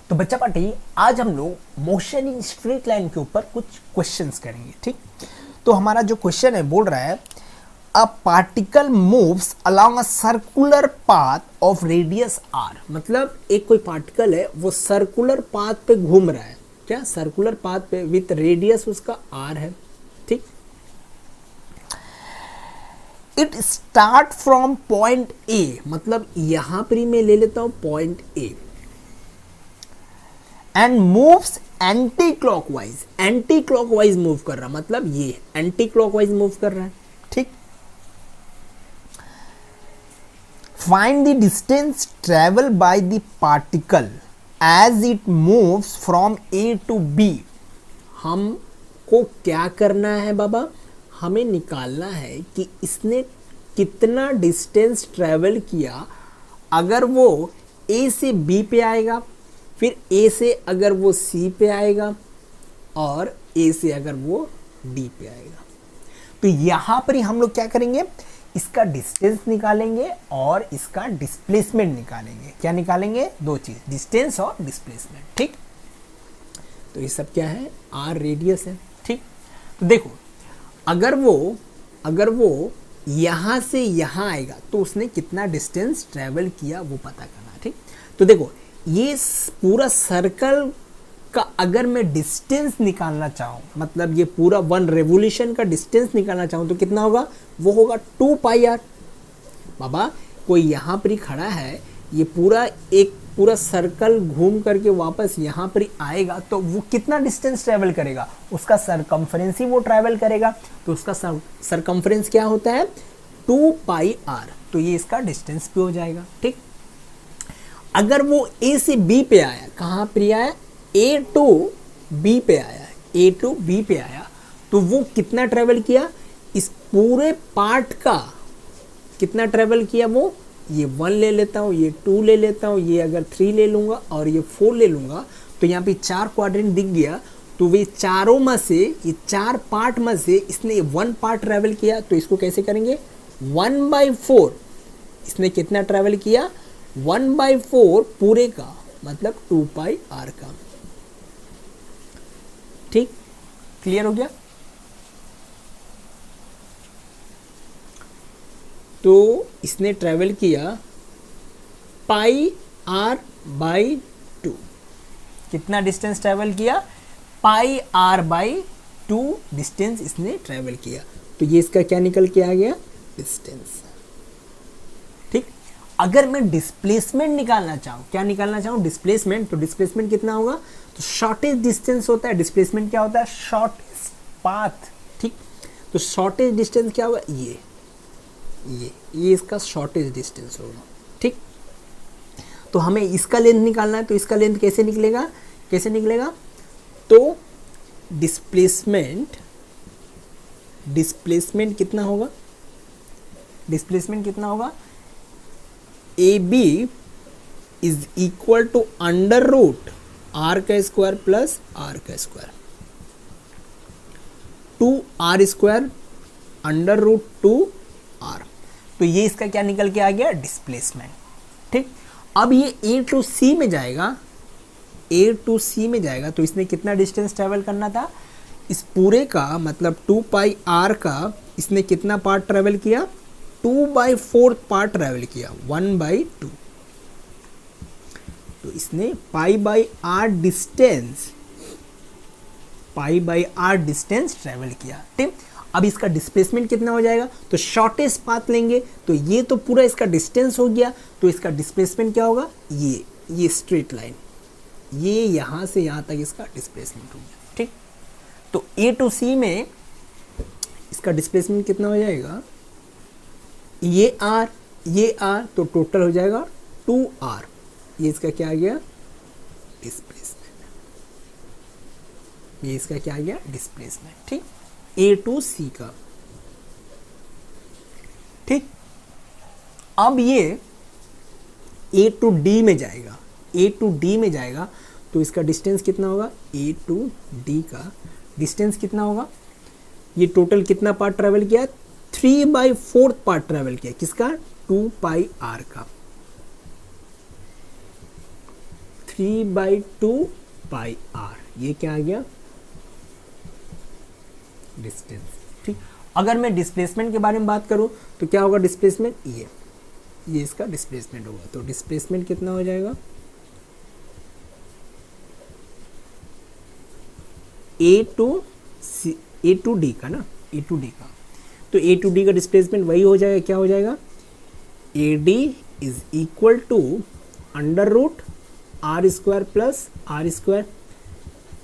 तो बच्चा पार्टी आज हम लोग मोशन इन स्ट्रेट लाइन के ऊपर कुछ क्वेश्चंस करेंगे। ठीक, तो हमारा जो क्वेश्चन है बोल रहा है a particle moves along a circular path of radius R. मतलब एक कोई पार्टिकल है वो सर्कुलर पाथ पे घूम रहा है, क्या सर्कुलर पाथ पे विथ रेडियस उसका आर है। ठीक, it start from point A, मतलब यहां पर ही मैं ले लेता हूं point A, and moves anti clockwise. Anti clockwise move कर रहा, मतलब ये एंटी क्लॉकवाइज मूव कर रहा है। ठीक, find the distance travel by the particle as it moves from A to B. हमको क्या करना है बाबा, हमें निकालना है कि इसने कितना डिस्टेंस ट्रेवल किया। अगर वो ए से बी पे आएगा, फिर ए से अगर वो सी पे आएगा, और ए से अगर वो डी पे आएगा। तो यहां पर ही हम लोग क्या करेंगे, इसका डिस्टेंस निकालेंगे और इसका डिस्प्लेसमेंट निकालेंगे। क्या निकालेंगे, दो चीज, डिस्टेंस और डिस्प्लेसमेंट। ठीक, तो ये सब क्या है, आर रेडियस है। ठीक, तो देखो अगर वो यहां से यहां आएगा तो उसने कितना डिस्टेंस ट्रेवल किया वो पता करना। ठीक, तो देखो ये पूरा सर्कल का अगर मैं डिस्टेंस निकालना चाहूँ, मतलब ये पूरा वन रेवोल्यूशन का डिस्टेंस निकालना चाहूँ तो कितना होगा, वो होगा 2 पाई आर। बाबा कोई यहाँ पर ही खड़ा है, ये पूरा सर्कल घूम करके वापस यहाँ पर ही आएगा तो वो कितना डिस्टेंस ट्रेवल करेगा, उसका सरकमफ्रेंस ही वो ट्रेवल करेगा। तो उसका सरकमफ्रेंस क्या होता है, 2 पाई आर। तो ये इसका डिस्टेंस भी हो जाएगा। ठीक, अगर वो ए से बी पे आया, कहाँ पे आया, ए टू बी पे आया, ए टू बी पे आया, तो वो कितना ट्रेवल किया, इस पूरे पार्ट का कितना ट्रेवल किया वो, ये 1 ले लेता हूँ, ये 2 ले लेता हूँ, ये अगर 3 ले लूँगा और ये 4 ले लूँगा, तो यहाँ पे 4 क्वाड्रेंट दिख गया। तो वे चारों में से, ये 4 पार्ट में से इसने 1 पार्ट ट्रेवल किया। तो इसको कैसे करेंगे, 1/4 इसने कितना ट्रेवल किया, 1/4 पूरे का, मतलब 2 पाई आर का। ठीक, क्लियर हो गया। तो इसने ट्रेवल किया पाई आर बाई 2। कितना डिस्टेंस ट्रेवल किया, पाई आर बाई 2 डिस्टेंस इसने ट्रेवल किया। तो ये इसका क्या निकल के आ गया, डिस्टेंस। ठीक, अगर मैं डिस्प्लेसमेंट निकालना चाहूँ, क्या निकालना चाहूँ, डिस्प्लेसमेंट, तो डिस्प्लेसमेंट कितना होगा, तो शॉर्टेज डिस्टेंस होता है। डिस्प्लेसमेंट क्या होता है, शॉर्टेस्ट पाथ। ठीक, तो शॉर्टेज डिस्टेंस क्या होगा, ये इसका शॉर्टेज डिस्टेंस होगा। ठीक, तो हमें इसका लेंथ निकालना है, तो इसका लेंथ कैसे निकलेगा, तो डिस्प्लेसमेंट कितना होगा, A B is equal to under root R का स्क्वायर प्लस आर का square, 2r square under root 2r। तो ये इसका क्या निकल के आ गया, डिस्प्लेसमेंट। ठीक, अब ये ए टू सी में जाएगा, तो इसने कितना डिस्टेंस ट्रेवल करना था, इस पूरे का मतलब 2 पाई आर का इसने कितना पार्ट ट्रेवल किया, 2/4 पार्ट ट्रेवल किया, 1/2। तो इसने pi by R distance travel किया। ठीक, अब इसका डिस्प्लेसमेंट कितना हो जाएगा, तो शॉर्टेस्ट पाथ लेंगे, तो ये तो पूरा इसका डिस्टेंस हो गया, तो इसका डिस्प्लेसमेंट क्या होगा, ये स्ट्रेट लाइन, ये यहां से यहां तक इसका डिस्प्लेसमेंट हो गया। ठीक, तो ए टू सी में इसका डिस्प्लेसमेंट कितना हो जाएगा, ये आर, तो टोटल हो जाएगा 2r। ये इसका क्या आ गया, डिस्प्लेसमेंट। ये इसका क्या आ गया, डिस्प्लेसमेंट। ठीक, ए टू सी का। ठीक, अब ये ए टू डी में जाएगा, तो इसका डिस्टेंस कितना होगा, ए टू डी का डिस्टेंस कितना होगा, ये टोटल कितना पार्ट ट्रेवल किया, 3/4 पार्ट ट्रेवल किया, किसका, 2 पाई आर का। 3/2 पाई आर, ये क्या आ गया, डिस्टेंस। ठीक, अगर मैं डिस्प्लेसमेंट के बारे में बात करूं तो क्या होगा डिस्प्लेसमेंट, ये इसका डिस्प्लेसमेंट होगा। तो डिस्प्लेसमेंट कितना हो जाएगा, ए टू डी का ना, ए टू डी का, तो ए टू डी का डिस्प्लेसमेंट वही हो जाएगा, क्या हो जाएगा, A D is equal to under root R square plus R square,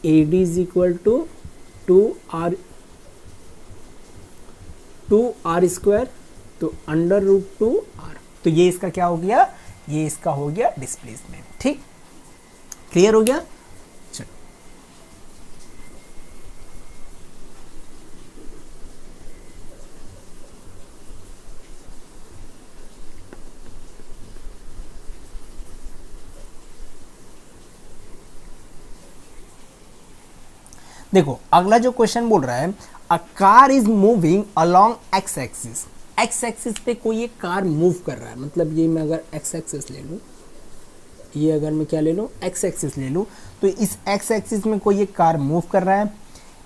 A D is equal to 2r square, तो अंडर रूट 2r, तो ये इसका क्या हो गया, ये इसका हो गया डिस्प्लेसमेंट। ठीक, क्लियर हो गया। चलो देखो अगला जो क्वेश्चन बोल रहा है, a car is moving along X axis, x axis पे कोई एक कार मूव कर रहा है, मतलब ये मैं अगर एक्स एक्सिस ले लूँ, ये अगर मैं क्या ले लूँ, एक्स एक्सिस ले लूँ, तो इस एक्स एक्सिस में कोई एक कार मूव कर रहा है,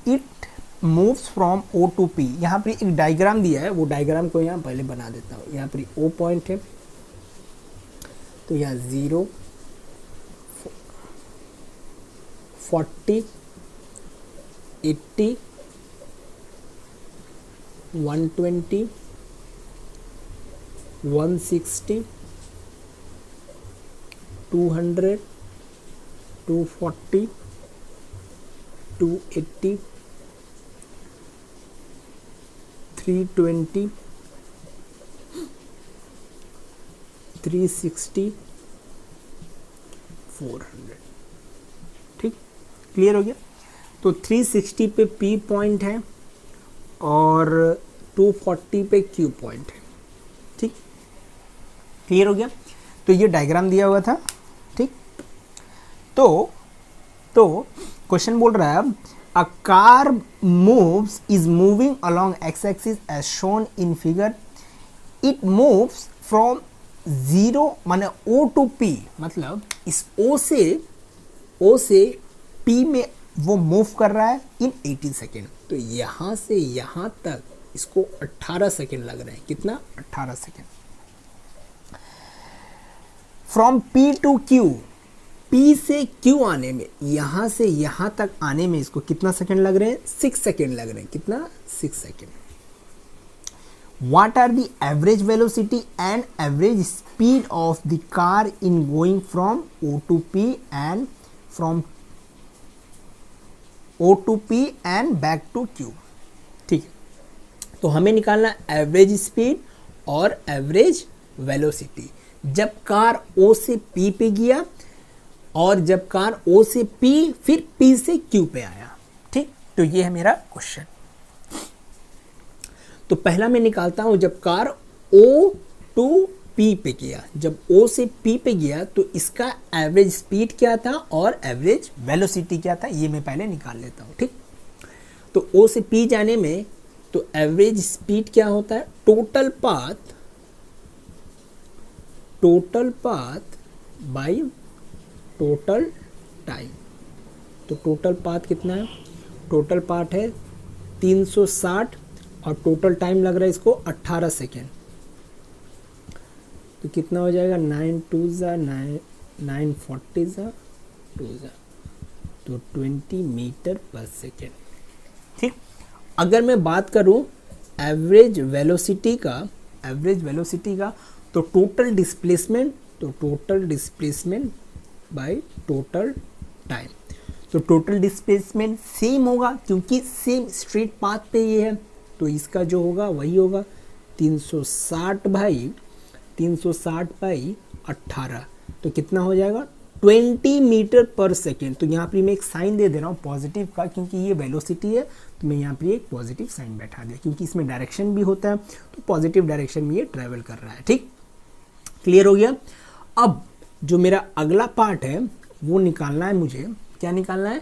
it moves from O to P. यहाँ पर एक डायग्राम दिया है, वो डायग्राम को यहाँ पहले बना देता हूँ। यहाँ पर ओ पॉइंट है, तो यहाँ 0 40 80 120 160 200 240 280 320 360 400। ठीक, क्लियर हो गया। तो 360 पे P पॉइंट है और 240 पे Q पॉइंट है। ठीक, क्लियर हो गया। तो ये डायग्राम दिया हुआ था। ठीक, तो क्वेश्चन बोल रहा है a car moves is moving along X axis as shown in figure, it moves from 0 माने O टू P, मतलब इस O से P में वो मूव कर रहा है इन 18 सेकेंड। तो यहाँ से यहाँ तक इसको 18 सेकेंड लग रहे हैं। कितना, 18 second. From P to Q, P से Q आने में, यहाँ से यहाँ तक आने में इसको कितना सेकेंड लग रहे हैं, 6 सेकेंड लग रहे हैं। कितना, 6 second. What are the average velocity and average speed of the car in going from O to P and from O to P and back to Q? ठीक है, तो हमें निकालना एवरेज स्पीड और एवरेज वेलोसिटी जब car O से P पे गया और जब कार O से P फिर P से Q पे आया। ठीक, तो ये है मेरा क्वेश्चन। तो पहला मैं निकालता हूं जब कार O टू P पे गया, जब O से P पे गया तो इसका एवरेज स्पीड क्या था और एवरेज वेलोसिटी क्या था, ये मैं पहले निकाल लेता हूं। ठीक, तो O से P जाने में तो एवरेज स्पीड क्या होता है, total path by total time. तो टोटल पाथ कितना है, टोटल पाथ है 360 और टोटल टाइम लग रहा है इसको 18 सेकेंड। तो कितना हो जाएगा, 9 2 9 9 40 2 तो 20 मीटर पर सेकेंड। ठीक, अगर मैं बात करूं एवरेज वेलोसिटी का तो total displacement by total time. तो टोटल डिस्प्लेसमेंट सेम होगा क्योंकि सेम स्ट्रेट पाथ पे ये है, तो इसका जो होगा वही होगा 360 बाई 18। तो कितना हो जाएगा, 20 मीटर पर सेकेंड। तो यहाँ पर मैं एक साइन दे दे रहा हूँ पॉजिटिव का, क्योंकि ये वेलोसिटी है तो मैं यहाँ पर एक पॉजिटिव साइन बैठा दिया, क्योंकि इसमें डायरेक्शन भी होता है तो पॉजिटिव डायरेक्शन में ये ट्रैवल कर रहा है। ठीक, क्लियर हो गया। अब जो मेरा अगला पार्ट है वो निकालना है मुझे, क्या निकालना है,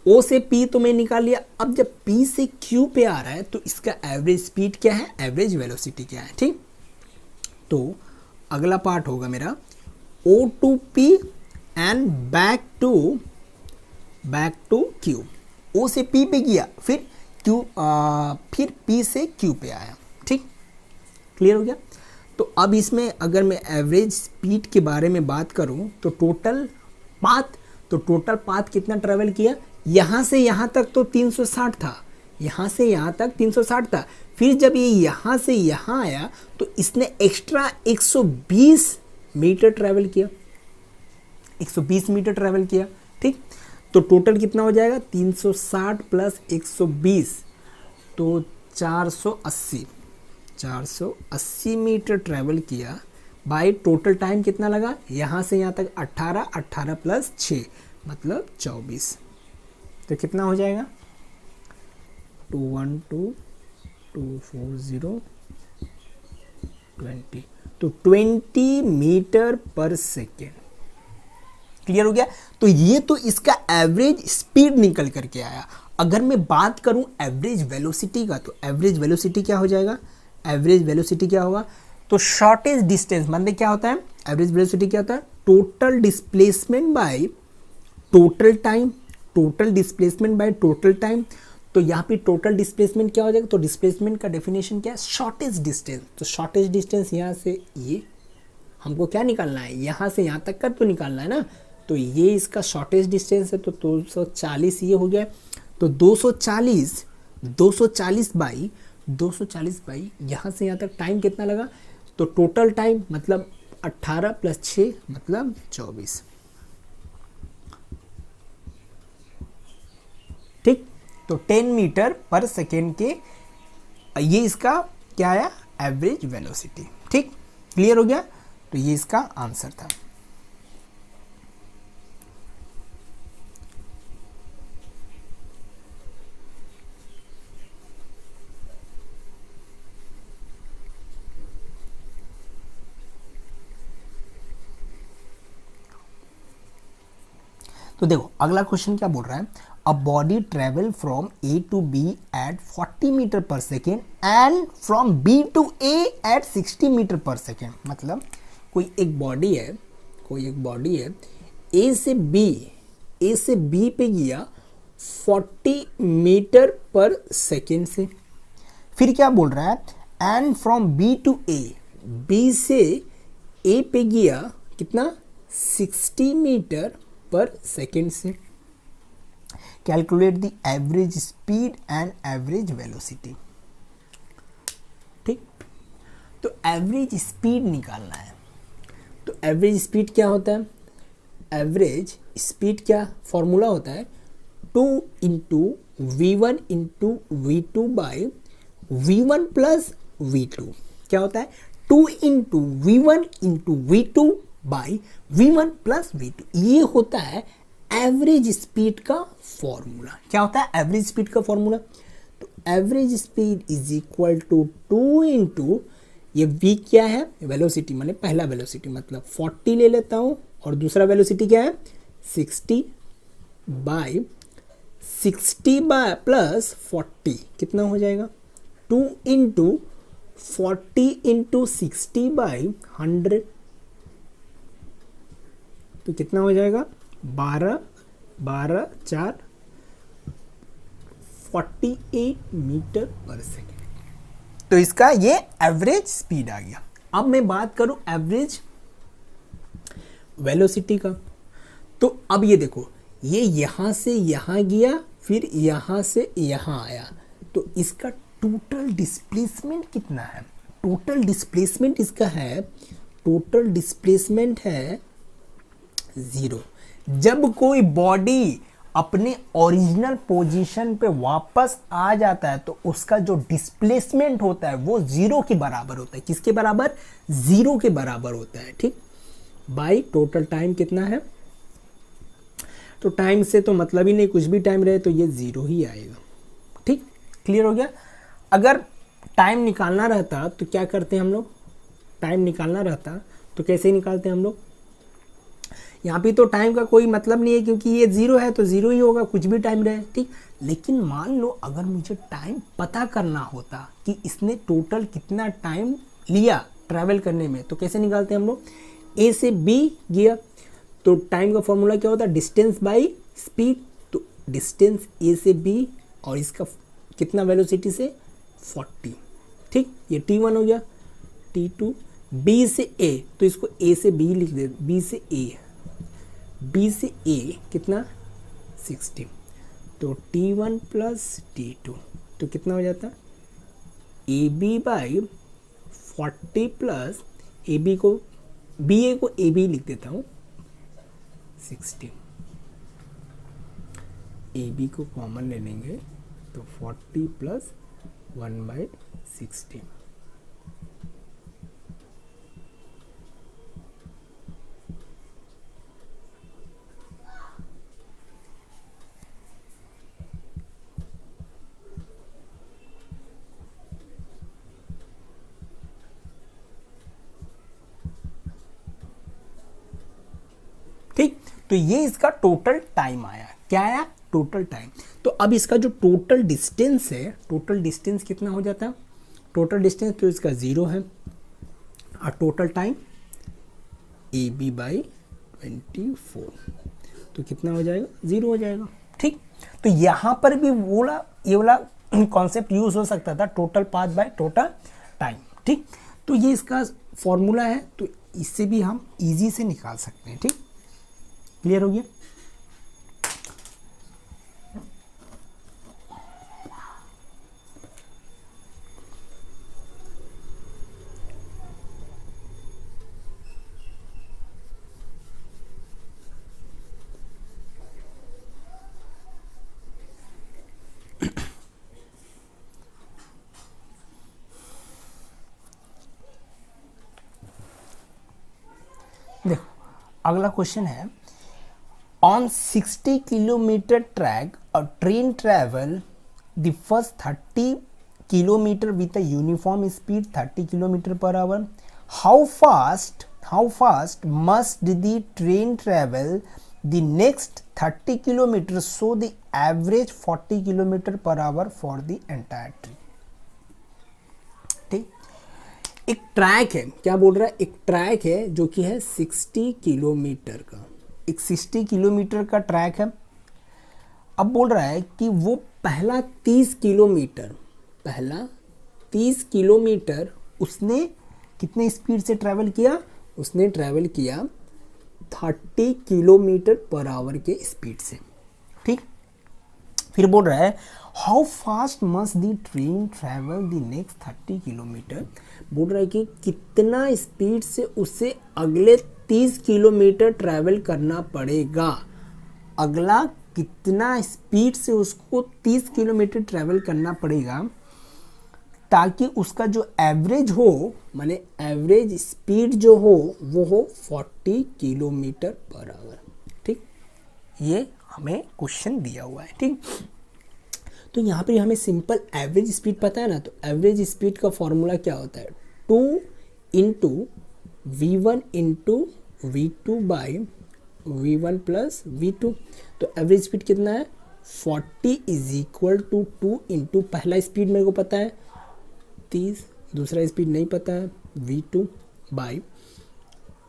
O से P तो मैं निकाल लिया। अब जब P से Q पे आ रहा है तो इसका एवरेज स्पीड क्या है, एवरेज वेलोसिटी क्या है। ठीक, तो अगला पार्ट होगा मेरा O to P and back to Q. O से पी पे गया, फिर क्यू, फिर पी से क्यू पे आया। ठीक, क्लियर हो गया। तो अब इसमें अगर मैं एवरेज स्पीड के बारे में बात करूं तो टोटल पाथ कितना ट्रेवल किया, यहाँ से यहाँ तक तो 360 था, यहाँ से यहाँ तक 360 था। फिर जब ये यहाँ से यहाँ आया तो इसने एक्स्ट्रा 120 मीटर ट्रेवल किया, 120 मीटर ट्रेवल किया। ठीक, तो टोटल कितना हो जाएगा, 360 प्लस 120 तो 480 मीटर ट्रेवल किया। बाई टोटल टाइम कितना लगा, यहाँ से यहाँ तक 18 प्लस 6 मतलब 24। तो कितना हो जाएगा, 212 240 20, तो 20 मीटर पर सेकेंड। क्लियर हो गया। तो ये तो इसका एवरेज स्पीड निकल करके आया। अगर मैं बात करूं एवरेज वेलोसिटी का, तो एवरेज वेलोसिटी क्या हो जाएगा, एवरेज वेलोसिटी क्या होगा, तो शॉर्टेज डिस्टेंस मतलब क्या होता है, एवरेज वेलोसिटी क्या होता है, total displacement by total time, total displacement by total time. तो यहाँ पे टोटल डिस्प्लेसमेंट क्या हो जाएगा, तो डिस्प्लेसमेंट का डेफिनेशन क्या है, शॉर्टेज डिस्टेंस। तो शॉर्टेज डिस्टेंस यहाँ से ये हमको क्या निकालना है, यहाँ से यहाँ तक का तो निकालना है ना। तो ये इसका शॉर्टेज डिस्टेंस है, तो 240 ये हो गया। तो 240 बाई यहाँ से यहाँ तक टाइम कितना लगा, तो टोटल टाइम मतलब 18 प्लस 6 मतलब 24। ठीक, तो 10 मीटर पर सेकेंड के ये इसका क्या आया, एवरेज वेलोसिटी। ठीक, क्लियर हो गया। तो ये इसका आंसर था। तो देखो अगला क्वेश्चन क्या बोल रहा है, a body travel from A to B at 40 meter per second and from B to A at 60 meter per second. मतलब कोई एक बॉडी है ए से बी पे गया 40 मीटर पर सेकेंड से। फिर क्या बोल रहा है, and from B to A, B से ए पे गया कितना, 60 मीटर पर सेकेंड से। Calculate the average speed and average velocity. ठीक, तो एवरेज स्पीड निकालना है। तो एवरेज स्पीड क्या होता है, एवरेज स्पीड क्या फॉर्मूला होता है, 2 into V1 into V2 by V1 plus V2। क्या होता है, 2 into V1 into V2 by V1 plus V2। ये होता है एवरेज स्पीड का फॉर्मूला। क्या होता है एवरेज स्पीड का फॉर्मूला, तो average speed is equal to 2 into ये V क्या है, वेलोसिटी माने पहला वेलोसिटी मतलब 40 ले लेता हूँ, और दूसरा वेलोसिटी क्या है 60 बाई 60 बाय प्लस 40 कितना हो जाएगा, 2 इंटू 40 इंटू 60 बाई 100 तो कितना हो जाएगा 12 4 48 मीटर पर सेकेंड। तो इसका ये एवरेज स्पीड आ गया। अब मैं बात करूं एवरेज वेलोसिटी का, तो अब ये देखो ये यहां से यहां गया फिर यहां से यहां आया, तो इसका टोटल डिस्प्लेसमेंट कितना है, टोटल डिस्प्लेसमेंट इसका है, टोटल डिस्प्लेसमेंट है 0। जब कोई बॉडी अपने ओरिजिनल पोजीशन पे वापस आ जाता है तो उसका जो डिस्प्लेसमेंट होता है वो 0 के बराबर होता है। किसके बराबर, 0 के बराबर होता है। ठीक, बाई टोटल टाइम कितना है, तो टाइम से तो मतलब ही नहीं, कुछ भी टाइम रहे तो ये 0 ही आएगा। ठीक, क्लियर हो गया। अगर टाइम निकालना रहता तो क्या करते हैं हम लोग, टाइम निकालना रहता तो कैसे निकालते हैं हम लोग, यहाँ पे तो टाइम का कोई मतलब नहीं है क्योंकि ये 0 है तो 0 ही होगा, कुछ भी टाइम रहे। ठीक, लेकिन मान लो अगर मुझे टाइम पता करना होता कि इसने टोटल कितना टाइम लिया ट्रैवल करने में, तो कैसे निकालते हैं हम लोग, ए से बी गया तो टाइम का फॉर्मूला क्या होता है, डिस्टेंस बाय स्पीड। तो डिस्टेंस ए से बी और इसका कितना वेलोसिटी से 40, ठीक, ये t1 हो गया। t2 बी से ए, तो इसको ए से बी लिख दे, बी से ए, बी से ए कितना 60, तो t1 प्लस t2, तो कितना हो जाता A B by 40 plus A B को बी ए को ए बी लिख देता हूँ 60, ए बी को कॉमन ले लेंगे तो 40 प्लस 1/60। ठीक, तो ये इसका टोटल टाइम आया। क्या आया, टोटल टाइम। तो अब इसका जो टोटल डिस्टेंस है, टोटल डिस्टेंस कितना हो जाता है, टोटल डिस्टेंस तो इसका 0 है और total time A B by 24, तो कितना हो जाएगा, 0 हो जाएगा। ठीक, तो यहाँ पर भी ये वाला कॉन्सेप्ट यूज हो सकता था, total path by total time. ठीक, तो ये इसका फॉर्मूला है, तो इससे भी हम इजी से निकाल सकते हैं। ठीक, क्लियर हो गया। देखो अगला क्वेश्चन है, on 60 kilometre track a train travel the first 30 kilometre with a uniform speed 30 kilometre per our. How fast must the train travel the next 30 kilometre so the average 40 kilometer per hour for the entire trip. ठीक, एक track है, क्या बोल रहा है, एक track है जो कि है 60 किलोमीटर का, एक 60 किलोमीटर का ट्रैक है। अब बोल रहा है कि वो पहला 30 किलोमीटर उसने कितने स्पीड से ट्रैवल किया, उसने ट्रैवल किया 30 किलोमीटर पर आवर के स्पीड से। ठीक, फिर बोल रहा है how fast must the train travel the next 30 kilometre. बोल रहा है कि कितना स्पीड से उसे अगले 30 किलोमीटर ट्रैवल करना पड़ेगा, अगला कितना स्पीड से उसको 30 किलोमीटर ट्रैवल करना पड़ेगा ताकि उसका जो एवरेज हो, माने एवरेज स्पीड जो हो वो हो 40 किलोमीटर पर आवर। ठीक, ये हमें क्वेश्चन दिया हुआ है। ठीक, तो यहाँ पे हमें सिंपल एवरेज स्पीड पता है ना, तो एवरेज स्पीड का फॉर्मूला क्या होता है, 2 into V1 into V2 by V1 plus V2। तो एवरेज स्पीड कितना है 40 इज इक्वल टू 2 इंटू पहला स्पीड मेरे को पता है 30, दूसरा स्पीड नहीं पता है V2 बाई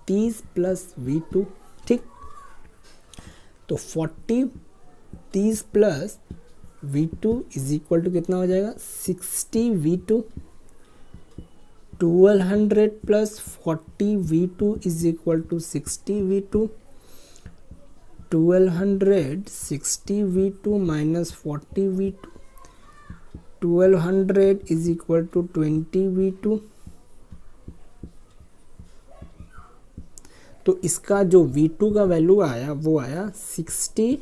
30 प्लस V2। ठीक, तो 40 30 plus V2 is equal to कितना हो जाएगा 60 V2, 1200 plus 40 V2 is equal to 60 V2, 1200 60 V2 minus 40 V2, 1200 is equal to 20 V2। तो इसका जो V2 का वैल्यू आया वो आया 60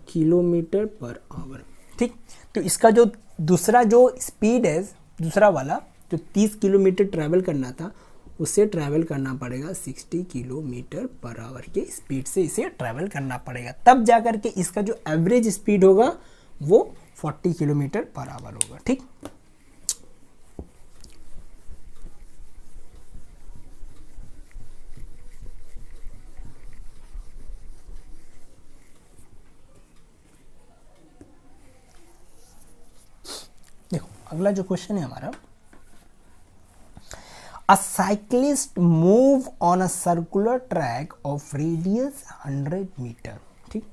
किलोमीटर पर आवर। ठीक, तो इसका जो दूसरा जो स्पीड है, दूसरा वाला जो 30 किलोमीटर ट्रैवल करना था, उसे ट्रैवल करना पड़ेगा 60 किलोमीटर पर आवर के स्पीड से इसे ट्रैवल करना पड़ेगा, तब जाकर के इसका जो एवरेज स्पीड होगा वो 40 किलोमीटर पर आवर होगा। ठीक, देखो अगला जो क्वेश्चन है हमारा, A cyclist move on a circular track of radius 100 metre. ठीक,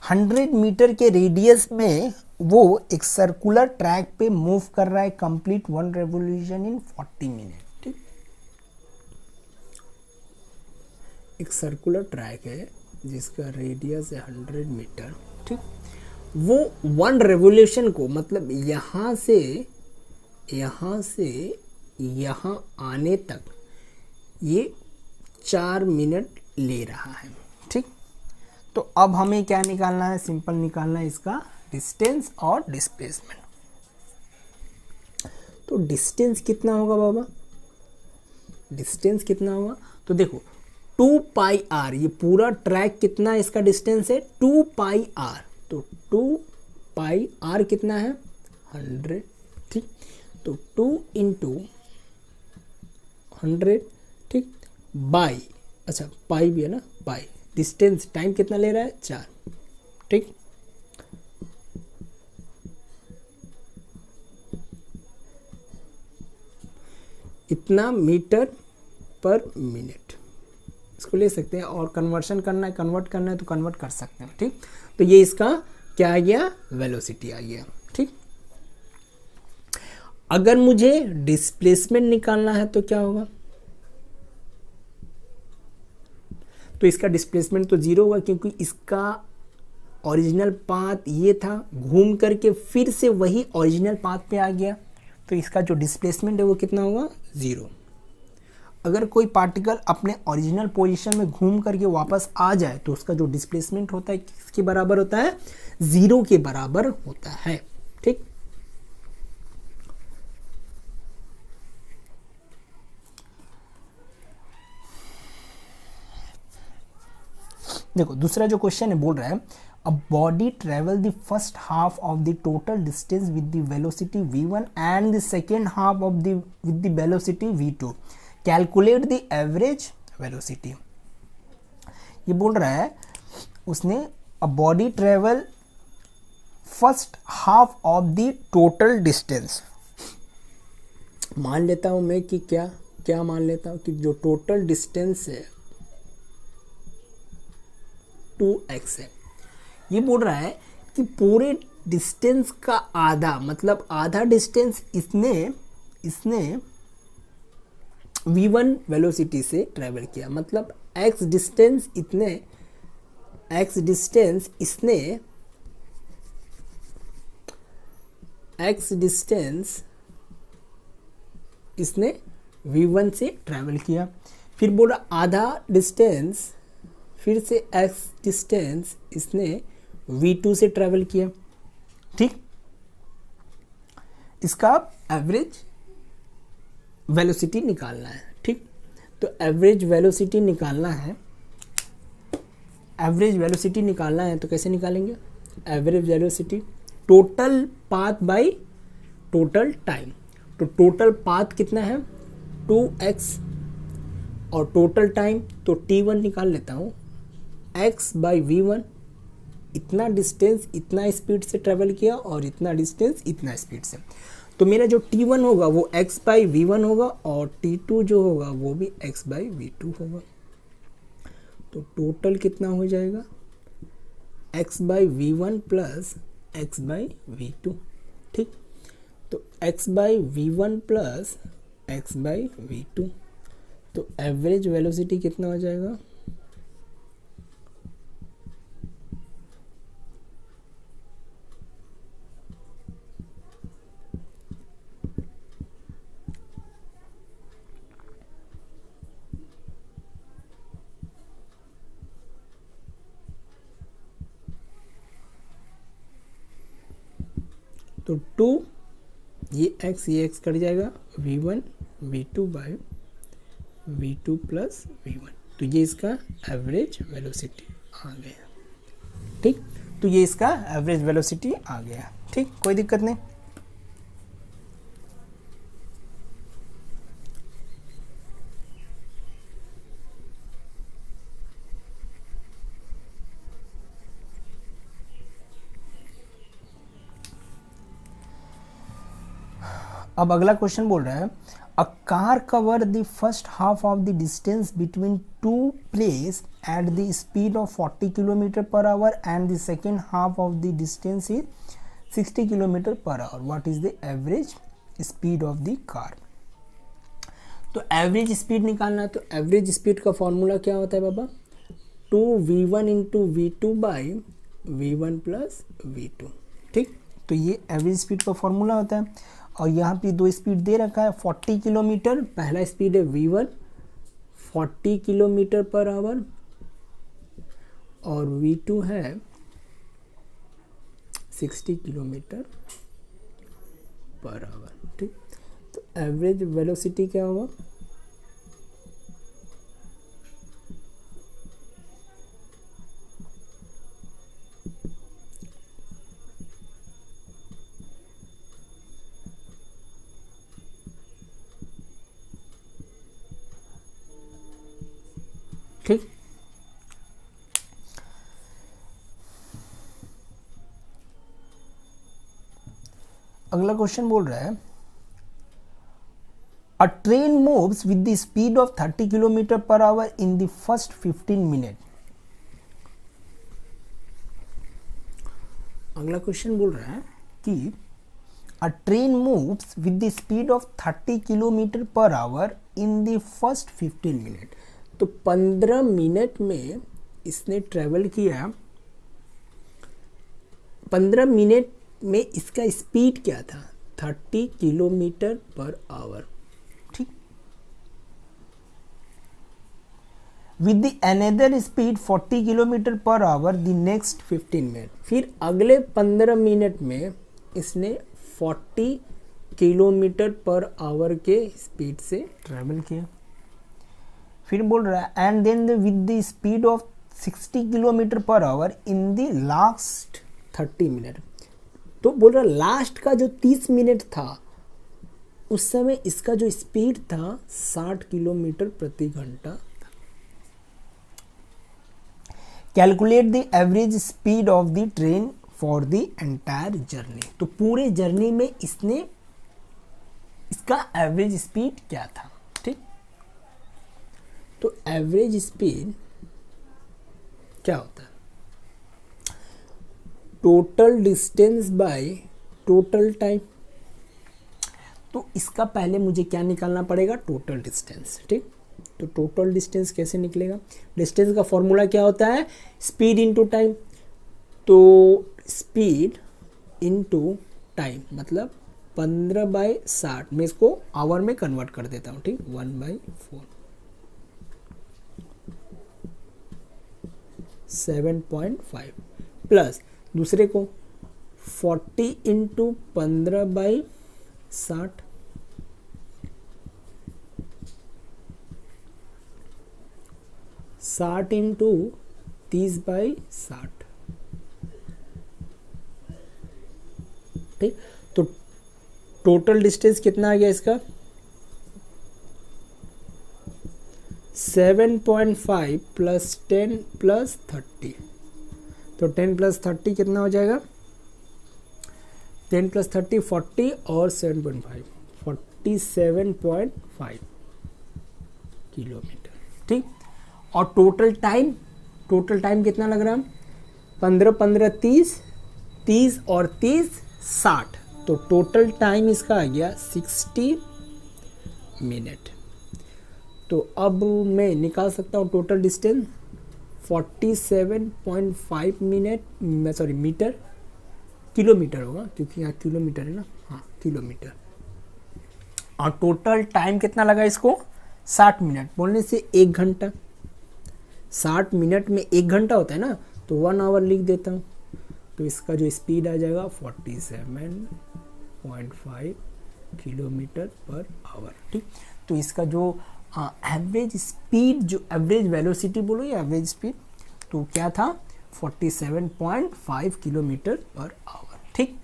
100 मीटर के रेडियस में वो एक सर्कुलर ट्रैक पे मूव कर रहा है, कंप्लीट 1 रेवोल्यूशन इन 40 मिनट। ठीक, एक सर्कुलर ट्रैक है जिसका रेडियस है 100 मीटर। ठीक, वो 1 रेवोल्यूशन को, मतलब यहाँ से यहाँ आने तक ये 4 मिनट ले रहा है। ठीक, तो अब हमें क्या निकालना है, सिंपल निकालना है इसका डिस्टेंस और डिस्प्लेसमेंट। तो डिस्टेंस कितना होगा बाबा, डिस्टेंस कितना होगा, तो देखो 2 पाई आर, ये पूरा ट्रैक कितना इसका डिस्टेंस है 2 पाई आर, तो 2 पाई आर कितना है 100। ठीक, तो 2 इंटू 100, ठीक, बाई, अच्छा पाई भी है ना, बाई डिस्टेंस, टाइम कितना ले रहा है 4। ठीक, इतना मीटर पर मिनट, इसको ले सकते हैं, और कन्वर्शन करना है, कन्वर्ट करना है तो कन्वर्ट कर सकते हैं। ठीक, तो ये इसका क्या आ गया, वेलोसिटी आ गया। ठीक, अगर मुझे डिस्प्लेसमेंट निकालना है तो क्या होगा, तो इसका डिस्प्लेसमेंट तो 0 होगा, क्योंकि इसका ओरिजिनल पाथ ये था, घूम करके फिर से वही ओरिजिनल पाथ पे आ गया, तो इसका जो डिस्प्लेसमेंट है वो कितना होगा 0। अगर कोई पार्टिकल अपने ओरिजिनल पोजीशन में घूम करके वापस आ जाए तो उसका जो डिस्प्लेसमेंट होता है किसके बराबर होता है, 0 के बराबर होता है। ठीक, देखो दूसरा जो क्वेश्चन है बोल रहा है a body travel the first half of the total distance with the velocity v1 and the second half of the with the velocity v2, calculate the average velocity. ये बोल रहा है उसने अ body travel first half of the total distance, मान लेता हूं मैं कि क्या मान लेता हूं कि जो टोटल डिस्टेंस है 2x है। ये बोल रहा है कि पूरे डिस्टेंस का आधा, मतलब आधा डिस्टेंस इसने v1 वेलोसिटी से ट्रेवल किया, मतलब x डिस्टेंस इसने v1 से ट्रेवल किया। फिर बोला आधा डिस्टेंस, फिर से x डिस्टेंस इसने v2 से ट्रेवल किया। ठीक, इसका एवरेज वेलोसिटी निकालना है। ठीक, तो एवरेज वेलोसिटी निकालना है तो कैसे निकालेंगे, average velocity total path by total time. तो टोटल पाथ कितना है 2x और टोटल टाइम तो t1 निकाल लेता हूँ, x बाई v1, इतना डिस्टेंस इतना स्पीड से ट्रेवल किया और इतना डिस्टेंस इतना स्पीड से, तो मेरा जो t1 होगा वो x बाई v1 होगा और t2 जो होगा वो भी x बाई v2 होगा। तो टोटल कितना हो जाएगा x by v1 plus x by v2। ठीक, तो x by v1 plus x by v2, तो एवरेज वेलोसिटी कितना हो जाएगा, तो 2 ये x कट जाएगा v1 v2 by v2 plus v1, तो ये इसका एवरेज वेलोसिटी आ गया। ठीक, तो ये इसका एवरेज वेलोसिटी आ गया। ठीक, कोई दिक्कत नहीं। अब अगला क्वेश्चन बोल रहा है A car cover the first half of the distance between two places at the speed of 40 km per hour and the second half of the distance is 60 km per hour. What is the average speed of the car? तो average speed निकालना है, तो average speed का formula क्या होता है बाबा? 2v1 into v2 by v1 plus v2. ठीक, तो ये एवरेज स्पीड का फॉर्मूला होता है. और यहाँ पे दो स्पीड दे रखा है 40 किलोमीटर, पहला स्पीड है v1 40 किलोमीटर पर आवर और v2 है 60 किलोमीटर पर आवर. ठीक, तो एवरेज वेलोसिटी क्या होगा? ठीक, अगला क्वेश्चन बोल रहा है अ train moves with the speed of 30 kilometre per hour in the first 15 minute. अगला क्वेश्चन बोल रहा है कि अ train moves with the speed of 30 kilometre per hour in the first 15 minute. तो 15 मिनट में इसने ट्रेवल किया. 15 मिनट में इसका स्पीड क्या था? 30 किलोमीटर पर आवर. ठीक, with the another speed 40 kilometer per hour the next 15 minute. फिर अगले 15 मिनट में इसने 40 किलोमीटर पर आवर के स्पीड से ट्रेवल किया. फिर बोल रहा है and then with the speed of 60 kilometre per hour in the last 30 minute. तो बोल रहा लास्ट का जो 30 मिनट था उस समय इसका जो स्पीड था 60 किलोमीटर प्रति घंटा. Calculate the average speed of the train for the entire journey. तो पूरे जर्नी में इसने इसका एवरेज स्पीड क्या था? ठीक, तो एवरेज स्पीड क्या होता है? Total distance by total time. तो इसका पहले मुझे क्या निकालना पड़ेगा? Total distance. ठीक, तो टोटल डिस्टेंस कैसे निकलेगा? डिस्टेंस का फॉर्मूला क्या होता है? Speed into time. तो स्पीड इनटू टाइम मतलब 15/60. मैं इसको आवर में कन्वर्ट कर देता हूँ. ठीक, 1/4 7.5 प्लस दूसरे को 40 इंटू 15/60 60 इंटू 30/60. ठीक, तो टोटल डिस्टेंस कितना आ गया इसका? 7.5 प्लस 10 प्लस 30. तो 10 प्लस 30 कितना हो जाएगा? 10 प्लस 30 40 और 7.5 47.5 किलोमीटर. ठीक, और टोटल टाइम कितना लग रहा है? 15 15 30 30 और 30 60. तो टोटल टाइम इसका आ गया 60 मिनट. तो अब मैं निकाल सकता हूँ टोटल डिस्टेंस 47.5 मीटर. किलोमीटर होगा क्योंकि यहाँ किलोमीटर है ना. हाँ, किलोमीटर. और टोटल टाइम कितना लगा इसको? 60 मिनट. बोलने से 1 घंटा. 60 मिनट में 1 घंटा होता है ना, तो 1 आवर लिख देता हूँ. तो इसका जो स्पीड आ जाएगा 47.5 किलोमीटर पर आवर. ठीक, तो इसका जो एवरेज स्पीड, जो एवरेज वेलोसिटी बोलो या एवरेज स्पीड, तो क्या था? 47.5 किलोमीटर पर आवर. ठीक,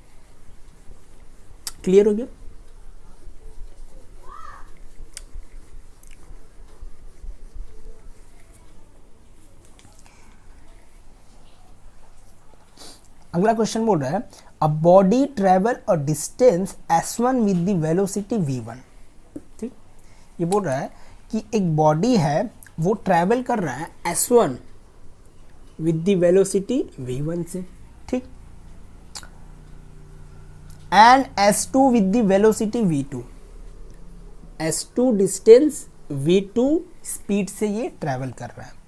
क्लियर हो गया? अगला क्वेश्चन बोल रहा है a body travel a distance s1 with the velocity v1. ठीक, ये बोल रहा है कि एक बॉडी है वो ट्रैवल कर रहा है s1 with the velocity v1 से, ठीक, and s2 with the velocity v2। s2 distance v2 speed से ये ट्रैवल कर रहा है।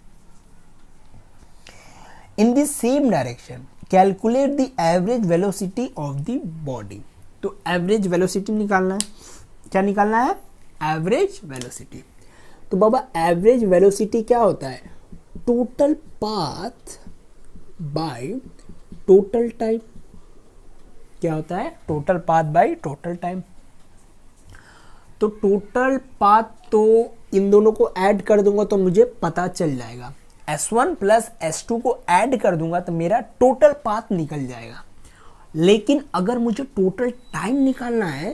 In the same direction calculate the average velocity of the body. तो एवरेज वेलोसिटी निकालना है, क्या निकालना है? Average velocity. तो बाबा एवरेज वेलोसिटी क्या होता है? Total path by total time. क्या होता है? Total path by total time. तो टोटल पाथ, तो इन दोनों को ऐड कर दूंगा तो मुझे पता चल जाएगा। s1 प्लस s2 को ऐड कर दूंगा तो मेरा टोटल पाथ निकल जाएगा। लेकिन अगर मुझे टोटल टाइम निकालना है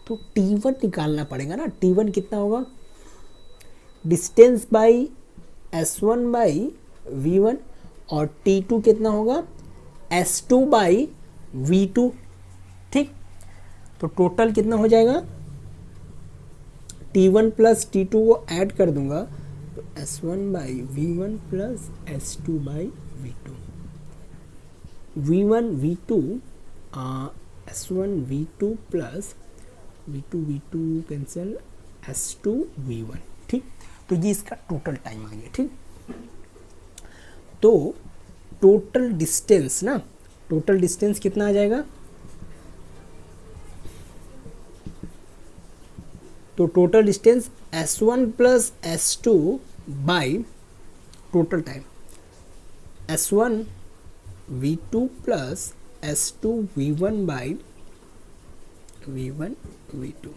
तो t1 निकालना पड़ेगा ना। t1 कितना होगा? Distance by s1 by v1, और t2 कितना होगा? s2 बाई v2, ठीक। तो टोटल कितना हो जाएगा? t1 प्लस t2 को ऐड कर दूंगा तो s1 by v1 plus s2 by v2, v1 v2 s1 v2 plus v2 cancel s2 v1, ठीक। तो ये इसका टोटल टाइम आ गया, ठीक। तो टोटल डिस्टेंस ना, टोटल डिस्टेंस कितना आ जाएगा? तो total distance s1 plus s2 by total time s1 v2 plus s2 v1 by v1 v2।